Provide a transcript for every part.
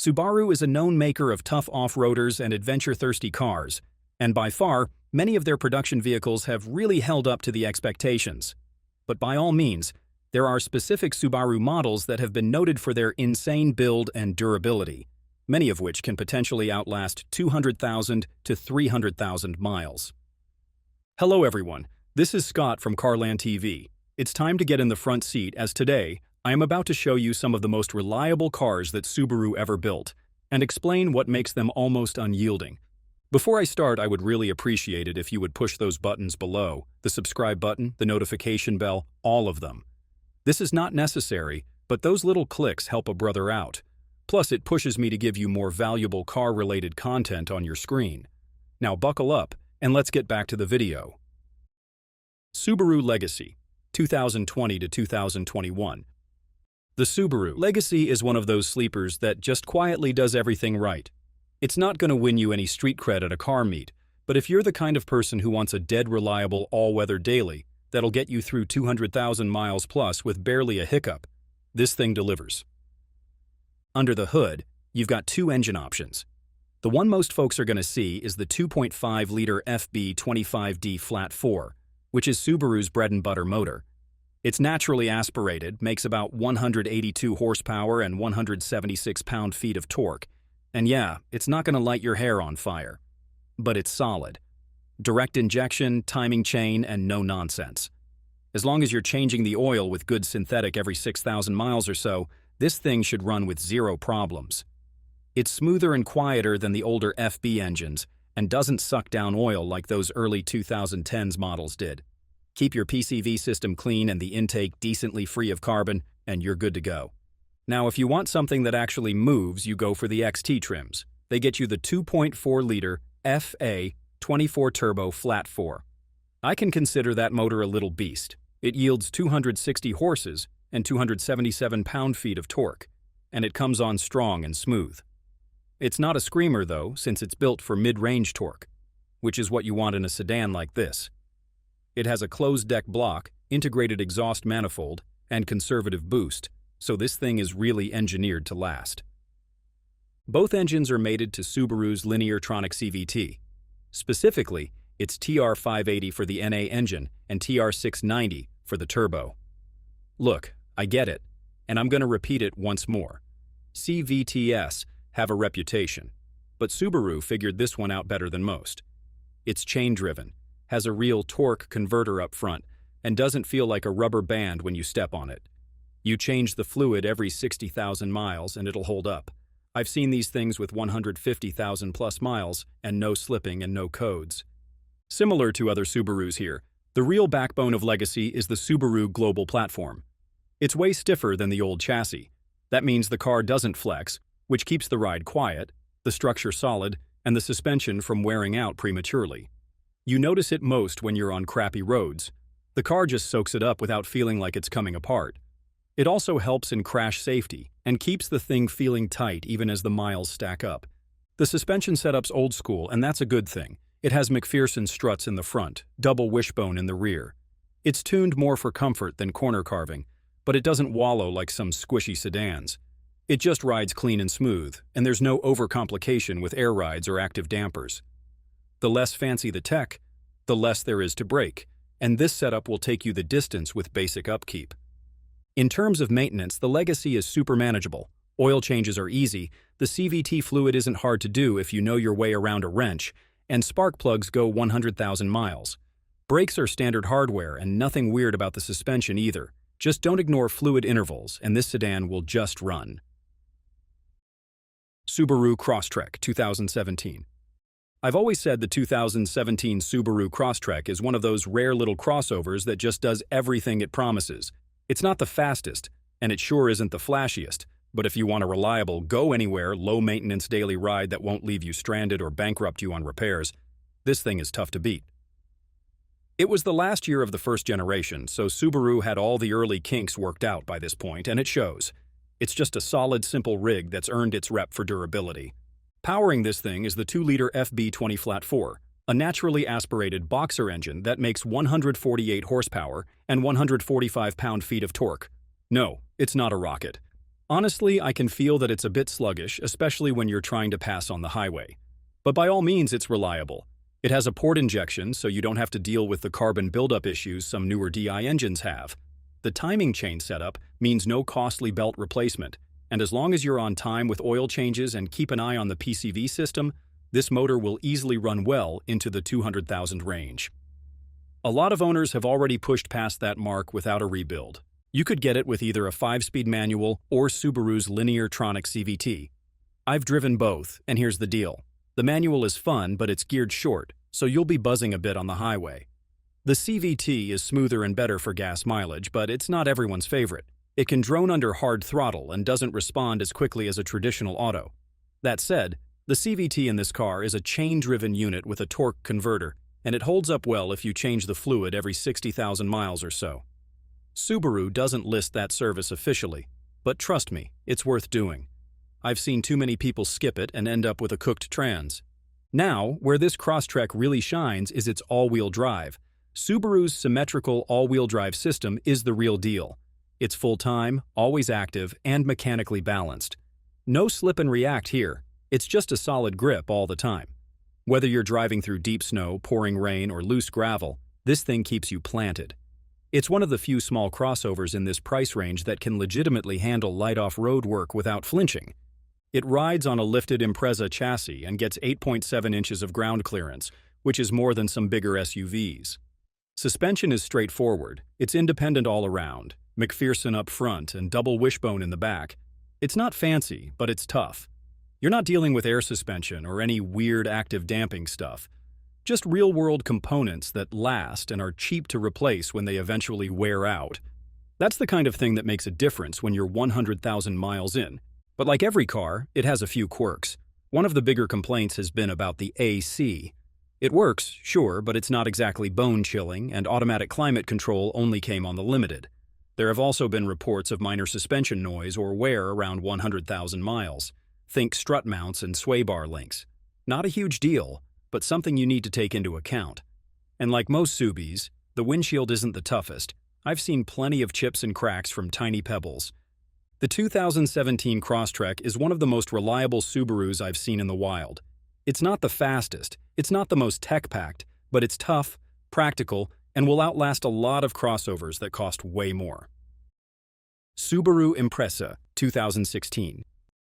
Subaru is a known maker of tough off-roaders and adventure-thirsty cars, and by far, many of their production vehicles have really held up to the expectations. But by all means, there are specific Subaru models that have been noted for their insane build and durability, many of which can potentially outlast 200,000 to 300,000 miles. Hello everyone, this is Scott from CarlandTV. It's time to get in the front seat as today, I am about to show you some of the most reliable cars that Subaru ever built, and explain what makes them almost unyielding. Before I start, I would really appreciate it if you would push those buttons below, the subscribe button, the notification bell, all of them. This is not necessary, but those little clicks help a brother out. Plus, it pushes me to give you more valuable car-related content on your screen. Now buckle up, and let's get back to the video. Subaru Legacy, 2020 to 2021. The Subaru Legacy is one of those sleepers that just quietly does everything right. It's not going to win you any street cred at a car meet, but if you're the kind of person who wants a dead reliable all-weather daily that'll get you through 200,000 miles plus with barely a hiccup, this thing delivers. Under the hood, you've got two engine options. The one most folks are going to see is the 2.5-liter FB25D Flat 4, which is Subaru's bread-and-butter motor. It's naturally aspirated, makes about 182 horsepower and 176 pound-feet of torque. And yeah, it's not going to light your hair on fire. But it's solid. Direct injection, timing chain, and no nonsense. As long as you're changing the oil with good synthetic every 6,000 miles or so, this thing should run with zero problems. It's smoother and quieter than the older FB engines, and doesn't suck down oil like those early 2010s models did. Keep your PCV system clean and the intake decently free of carbon, and you're good to go. Now, if you want something that actually moves, you go for the XT trims. They get you the 2.4-liter FA 24 Turbo Flat 4. I can consider that motor a little beast. It yields 260 horses and 277 pound-feet of torque, and it comes on strong and smooth. It's not a screamer, though, since it's built for mid-range torque, which is what you want in a sedan like this. It has a closed-deck block, integrated exhaust manifold, and conservative boost, so this thing is really engineered to last. Both engines are mated to Subaru's Lineartronic CVT. Specifically, it's TR580 for the NA engine and TR690 for the turbo. Look, I get it, and I'm going to repeat it once more. CVTs have a reputation, but Subaru figured this one out better than most. It's chain-driven, has a real torque converter up front, and doesn't feel like a rubber band when you step on it. You change the fluid every 60,000 miles and it'll hold up. I've seen these things with 150,000 plus miles and no slipping and no codes. Similar to other Subarus here, the real backbone of Legacy is the Subaru Global Platform. It's way stiffer than the old chassis. That means the car doesn't flex, which keeps the ride quiet, the structure solid, and the suspension from wearing out prematurely. You notice it most when you're on crappy roads. The car just soaks it up without feeling like it's coming apart. It also helps in crash safety and keeps the thing feeling tight even as the miles stack up. The suspension setup's old school, and that's a good thing. It has McPherson struts in the front, double wishbone in the rear. It's tuned more for comfort than corner carving, but it doesn't wallow like some squishy sedans. It just rides clean and smooth, and there's no overcomplication with air rides or active dampers. The less fancy the tech, the less there is to break, and this setup will take you the distance with basic upkeep. In terms of maintenance, the Legacy is super manageable. Oil changes are easy, the CVT fluid isn't hard to do if you know your way around a wrench, and spark plugs go 100,000 miles. Brakes are standard hardware and nothing weird about the suspension either. Just don't ignore fluid intervals, and this sedan will just run. Subaru Crosstrek, 2017. I've always said the 2017 Subaru Crosstrek is one of those rare little crossovers that just does everything it promises. It's not the fastest, and it sure isn't the flashiest, but if you want a reliable, go-anywhere, low-maintenance daily ride that won't leave you stranded or bankrupt you on repairs, this thing is tough to beat. It was the last year of the first generation, so Subaru had all the early kinks worked out by this point, and it shows. It's just a solid, simple rig that's earned its rep for durability. Powering this thing is the 2-liter FB20 Flat 4, a naturally aspirated boxer engine that makes 148 horsepower and 145 pound-feet of torque. No, it's not a rocket. Honestly, I can feel that it's a bit sluggish, especially when you're trying to pass on the highway. But by all means, it's reliable. It has a port injection, so you don't have to deal with the carbon buildup issues some newer DI engines have. The timing chain setup means no costly belt replacement, and as long as you're on time with oil changes and keep an eye on the PCV system, this motor will easily run well into the 200,000 range. A lot of owners have already pushed past that mark without a rebuild. You could get it with either a 5-speed manual or Subaru's Linear-tronic CVT. I've driven both, and here's the deal. The manual is fun, but it's geared short, so you'll be buzzing a bit on the highway. The CVT is smoother and better for gas mileage, but it's not everyone's favorite. It can drone under hard throttle and doesn't respond as quickly as a traditional auto. That said, the CVT in this car is a chain-driven unit with a torque converter, and it holds up well if you change the fluid every 60,000 miles or so. Subaru doesn't list that service officially, but trust me, it's worth doing. I've seen too many people skip it and end up with a cooked trans. Now, where this Crosstrek really shines is its all-wheel drive. Subaru's symmetrical all-wheel drive system is the real deal. It's full-time, always active, and mechanically balanced. No slip and react here. It's just a solid grip all the time. Whether you're driving through deep snow, pouring rain, or loose gravel, this thing keeps you planted. It's one of the few small crossovers in this price range that can legitimately handle light off-road work without flinching. It rides on a lifted Impreza chassis and gets 8.7 inches of ground clearance, which is more than some bigger SUVs. Suspension is straightforward. It's independent all around, McPherson up front and double wishbone in the back. It's not fancy, but it's tough. You're not dealing with air suspension or any weird active damping stuff. Just real-world components that last and are cheap to replace when they eventually wear out. That's the kind of thing that makes a difference when you're 100,000 miles in. But like every car, it has a few quirks. One of the bigger complaints has been about the AC. It works, sure, but it's not exactly bone-chilling, and automatic climate control only came on the Limited. There have also been reports of minor suspension noise or wear around 100,000 miles. Think strut mounts and sway bar links. Not a huge deal, but something you need to take into account. And like most Subis, the windshield isn't the toughest. I've seen plenty of chips and cracks from tiny pebbles. The 2017 Crosstrek is one of the most reliable Subarus I've seen in the wild. It's not the fastest, it's not the most tech-packed, but it's tough, practical, and will outlast a lot of crossovers that cost way more. Subaru Impreza, 2016.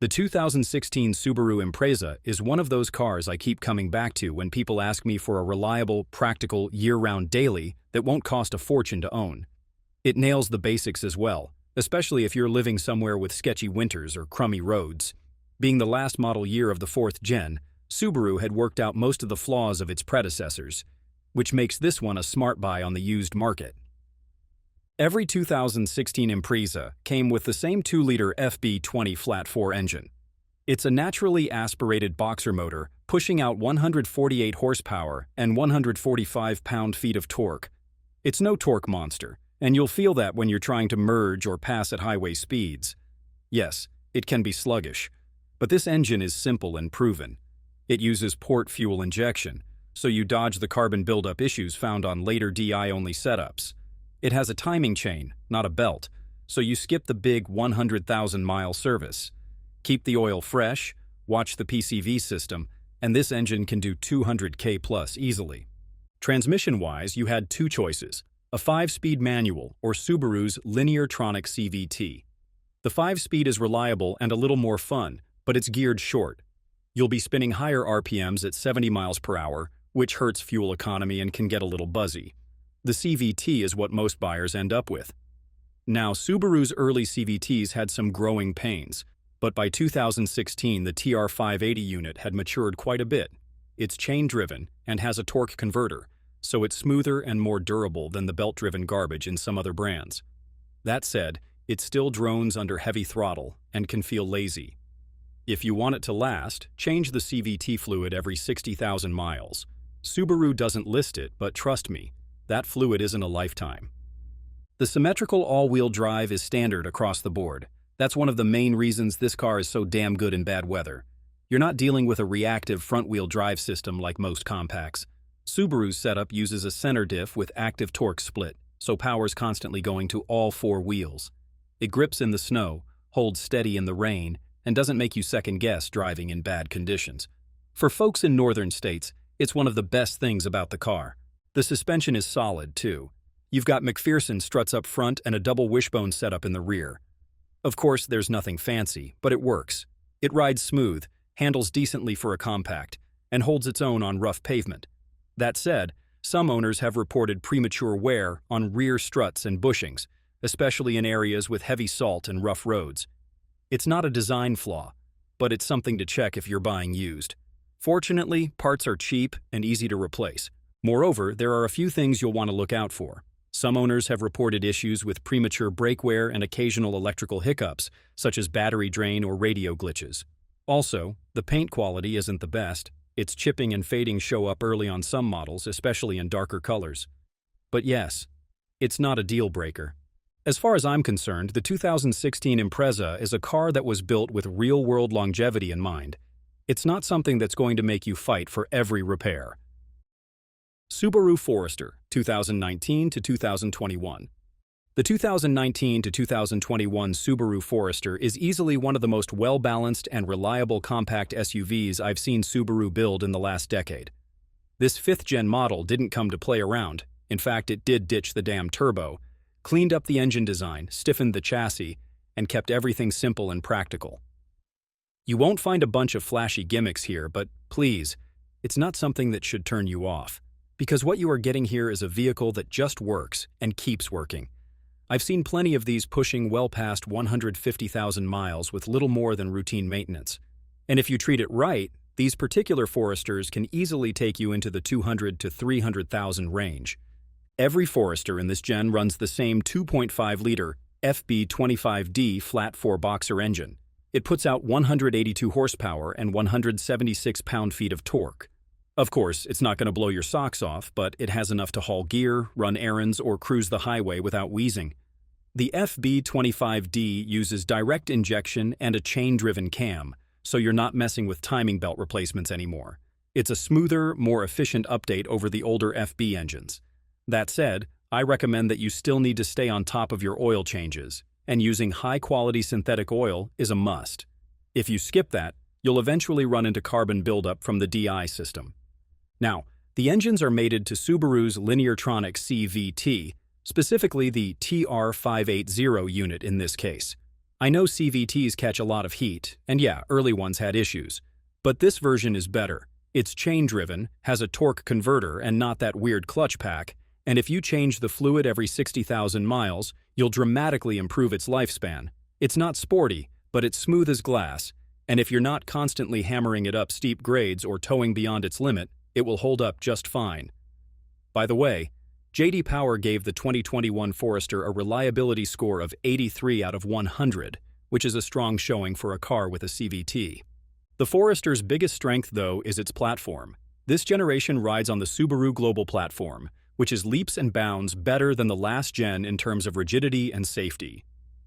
The 2016 Subaru Impreza is one of those cars I keep coming back to when people ask me for a reliable, practical, year-round daily that won't cost a fortune to own. It nails the basics as well, especially if you're living somewhere with sketchy winters or crummy roads. Being the last model year of the 4th gen, Subaru had worked out most of the flaws of its predecessors, which makes this one a smart buy on the used market. Every 2016 Impreza came with the same 2-liter FB20 flat-4 engine. It's a naturally aspirated boxer motor, pushing out 148 horsepower and 145 pound-feet of torque. It's no torque monster, and you'll feel that when you're trying to merge or pass at highway speeds. Yes, it can be sluggish, but this engine is simple and proven. It uses port fuel injection, so you dodge the carbon buildup issues found on later DI-only setups. It has a timing chain, not a belt, so you skip the big 100,000-mile service. Keep the oil fresh, watch the PCV system, and this engine can do 200k plus easily. Transmission-wise, you had two choices, a 5-speed manual or Subaru's Linear-tronic CVT. The 5-speed is reliable and a little more fun, but it's geared short. You'll be spinning higher RPMs at 70 miles per hour, which hurts fuel economy and can get a little buzzy. The CVT is what most buyers end up with. Now, Subaru's early CVTs had some growing pains, but by 2016 the TR580 unit had matured quite a bit. It's chain-driven and has a torque converter, so it's smoother and more durable than the belt-driven garbage in some other brands. That said, it still drones under heavy throttle and can feel lazy. If you want it to last, change the CVT fluid every 60,000 miles. Subaru doesn't list it, but trust me, that fluid isn't a lifetime. The symmetrical all-wheel drive is standard across the board. That's one of the main reasons this car is so damn good in bad weather. You're not dealing with a reactive front-wheel drive system like most compacts. Subaru's setup uses a center diff with active torque split, so power's constantly going to all 4 wheels. It grips in the snow, holds steady in the rain, and doesn't make you second-guess driving in bad conditions. For folks in northern states, it's one of the best things about the car. The suspension is solid, too. You've got McPherson struts up front and a double wishbone setup in the rear. Of course, there's nothing fancy, but it works. It rides smooth, handles decently for a compact, and holds its own on rough pavement. That said, some owners have reported premature wear on rear struts and bushings, especially in areas with heavy salt and rough roads. It's not a design flaw, but it's something to check if you're buying used. Fortunately, parts are cheap and easy to replace. Moreover, there are a few things you'll want to look out for. Some owners have reported issues with premature brake wear and occasional electrical hiccups, such as battery drain or radio glitches. Also, the paint quality isn't the best. Its chipping and fading show up early on some models, especially in darker colors. But yes, it's not a deal breaker. As far as I'm concerned, the 2016 Impreza is a car that was built with real-world longevity in mind. It's not something that's going to make you fight for every repair. Subaru Forester, 2019 to 2021. The 2019 to 2021 Subaru Forester is easily one of the most well-balanced and reliable compact SUVs I've seen Subaru build in the last decade. This 5th-gen model didn't come to play around. In fact, it did ditch the damn turbo, cleaned up the engine design, stiffened the chassis, and kept everything simple and practical. You won't find a bunch of flashy gimmicks here, but please, it's not something that should turn you off. Because what you are getting here is a vehicle that just works and keeps working. I've seen plenty of these pushing well past 150,000 miles with little more than routine maintenance. And if you treat it right, these particular Foresters can easily take you into the 200 to 300,000 range. Every Forester in this gen runs the same 2.5-liter FB25D flat 4-boxer engine. It puts out 182 horsepower and 176 pound-feet of torque. Of course, it's not going to blow your socks off, but it has enough to haul gear, run errands, or cruise the highway without wheezing. The FB25D uses direct injection and a chain-driven cam, so you're not messing with timing belt replacements anymore. It's a smoother, more efficient update over the older FB engines. That said, I recommend that you still need to stay on top of your oil changes, and using high-quality synthetic oil is a must. If you skip that, you'll eventually run into carbon buildup from the DI system. Now, the engines are mated to Subaru's Lineartronic CVT, specifically the TR580 unit in this case. I know CVTs catch a lot of heat, and yeah, early ones had issues. But this version is better. It's chain-driven, has a torque converter and not that weird clutch pack, and if you change the fluid every 60,000 miles, you'll dramatically improve its lifespan. It's not sporty, but it's smooth as glass, and if you're not constantly hammering it up steep grades or towing beyond its limit, it will hold up just fine. By the way, J.D. Power gave the 2021 Forester a reliability score of 83 out of 100, which is a strong showing for a car with a CVT. The Forester's biggest strength, though, is its platform. This generation rides on the Subaru Global Platform, which is leaps and bounds better than the last gen in terms of rigidity and safety.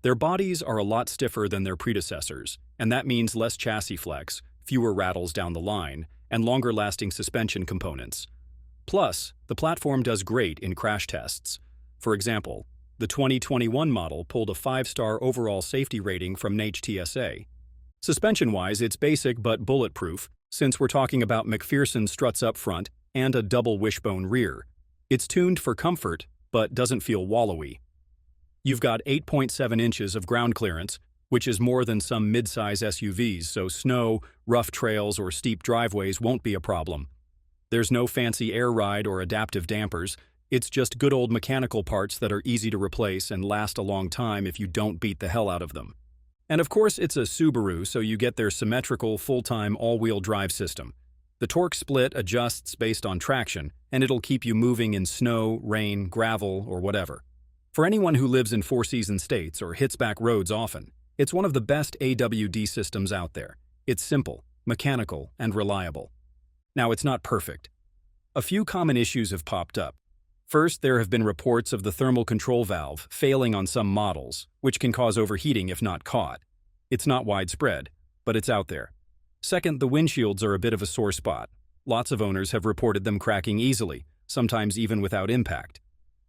Their bodies are a lot stiffer than their predecessors, and that means less chassis flex, fewer rattles down the line, and longer-lasting suspension components. Plus, the platform does great in crash tests. For example, the 2021 model pulled a 5-star overall safety rating from NHTSA. Suspension-wise, it's basic but bulletproof, since we're talking about McPherson struts up front and a double wishbone rear. It's tuned for comfort, but doesn't feel wallowy. You've got 8.7 inches of ground clearance, which is more than some mid-size SUVs, so snow, rough trails, or steep driveways won't be a problem. There's no fancy air ride or adaptive dampers. It's just good old mechanical parts that are easy to replace and last a long time if you don't beat the hell out of them. And of course, it's a Subaru, so you get their symmetrical, full-time all-wheel drive system. The torque split adjusts based on traction, and it'll keep you moving in snow, rain, gravel, or whatever. For anyone who lives in four-season states or hits back roads often, it's one of the best AWD systems out there. It's simple, mechanical, and reliable. Now, it's not perfect. A few common issues have popped up. First, there have been reports of the thermal control valve failing on some models, which can cause overheating if not caught. It's not widespread, but it's out there. Second, the windshields are a bit of a sore spot. Lots of owners have reported them cracking easily, sometimes even without impact.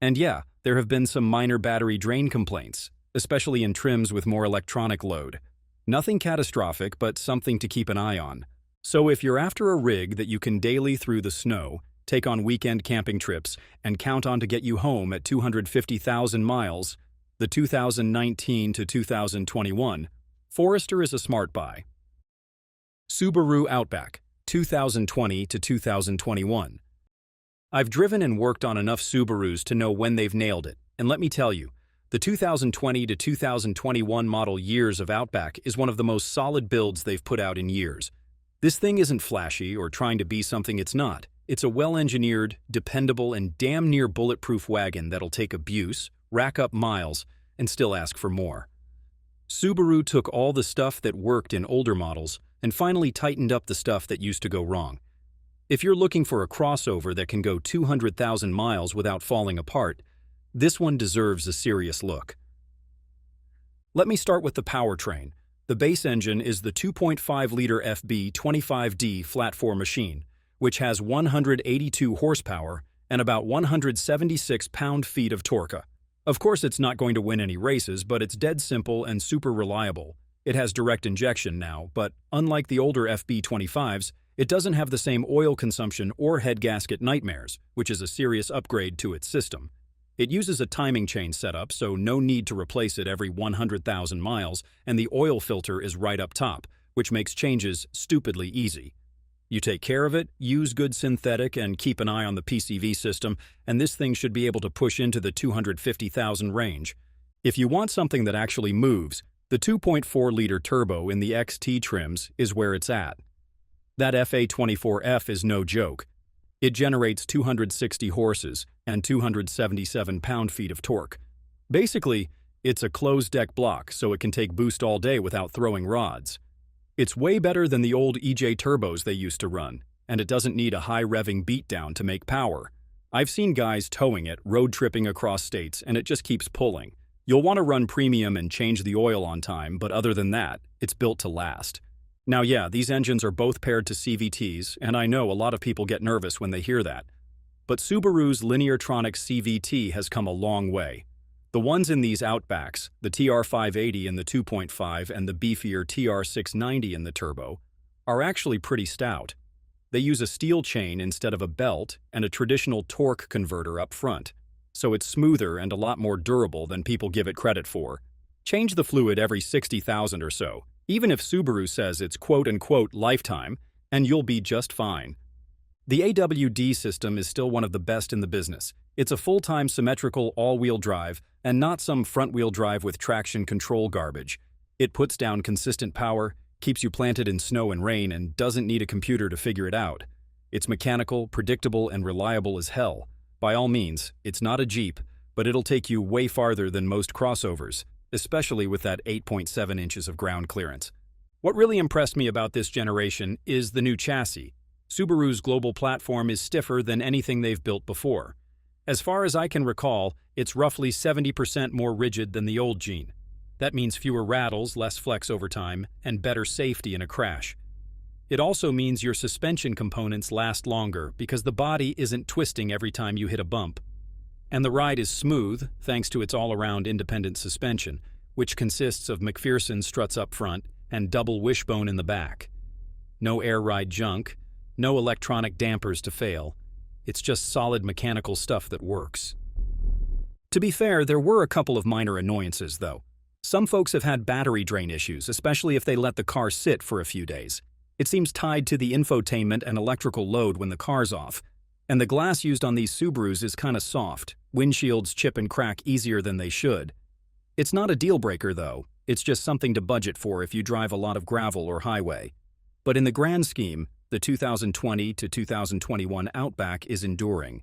And yeah, there have been some minor battery drain complaints. especially in trims with more electronic load. Nothing catastrophic, but something to keep an eye on. So if you're after a rig that you can daily through the snow, take on weekend camping trips, and count on to get you home at 250,000 miles, the 2019 to 2021 Forester is a smart buy. Subaru Outback, 2020 to 2021. I've driven and worked on enough Subarus to know when they've nailed it, and let me tell you, the 2020 to 2021 model years of Outback is one of the most solid builds they've put out in years. This thing isn't flashy or trying to be something it's not. It's a well-engineered, dependable, and damn near bulletproof wagon that'll take abuse, rack up miles, and still ask for more. Subaru took all the stuff that worked in older models and finally tightened up the stuff that used to go wrong. If you're looking for a crossover that can go 200,000 miles without falling apart, this one deserves a serious look. Let me start with the powertrain. The base engine is the 2.5-liter FB25D flat-4 machine, which has 182 horsepower and about 176 pound-feet of torque. Of course, it's not going to win any races, but it's dead simple and super reliable. It has direct injection now, but unlike the older FB25s, it doesn't have the same oil consumption or head gasket nightmares, which is a serious upgrade to its system. It uses a timing chain setup, so no need to replace it every 100,000 miles, and the oil filter is right up top, which makes changes stupidly easy. You take care of it, use good synthetic, and keep an eye on the PCV system, and this thing should be able to push into the 250,000 range. If you want something that actually moves, the 2.4-liter turbo in the XT trims is where it's at. That FA24F is no joke. It generates 260 horses and 277 pound-feet of torque. Basically, it's a closed-deck block, so it can take boost all day without throwing rods. It's way better than the old EJ turbos they used to run, and it doesn't need a high-revving beatdown to make power. I've seen guys towing it, road-tripping across states, and it just keeps pulling. You'll want to run premium and change the oil on time, but other than that, it's built to last. Now yeah, these engines are both paired to CVTs, and I know a lot of people get nervous when they hear that. But Subaru's Lineartronic CVT has come a long way. The ones in these Outbacks, the TR580 in the 2.5 and the beefier TR690 in the turbo, are actually pretty stout. They use a steel chain instead of a belt and a traditional torque converter up front, so it's smoother and a lot more durable than people give it credit for. Change the fluid every 60,000 or so, even if Subaru says it's quote-unquote lifetime, and you'll be just fine. The AWD system is still one of the best in the business. It's a full-time symmetrical all-wheel drive and not some front-wheel drive with traction control garbage. It puts down consistent power, keeps you planted in snow and rain, and doesn't need a computer to figure it out. It's mechanical, predictable, and reliable as hell. By all means, it's not a Jeep, but it'll take you way farther than most crossovers, especially with that 8.7 inches of ground clearance. What really impressed me about this generation is the new chassis. Subaru's global platform is stiffer than anything they've built before. As far as I can recall, it's roughly 70% more rigid than the old gene. That means fewer rattles, less flex over time, and better safety in a crash. It also means your suspension components last longer because the body isn't twisting every time you hit a bump. And the ride is smooth thanks to its all-around independent suspension, which consists of McPherson struts up front and double wishbone in the back. No air ride junk, no electronic dampers to fail. It's just solid mechanical stuff that works. To be fair, there were a couple of minor annoyances, though. Some folks have had battery drain issues, especially if they let the car sit for a few days. It seems tied to the infotainment and electrical load when the car's off. And the glass used on these Subarus is kinda soft. Windshields chip and crack easier than they should. It's not a deal breaker, though. It's just something to budget for if you drive a lot of gravel or highway. But in the grand scheme, the 2020 to 2021 Outback is enduring.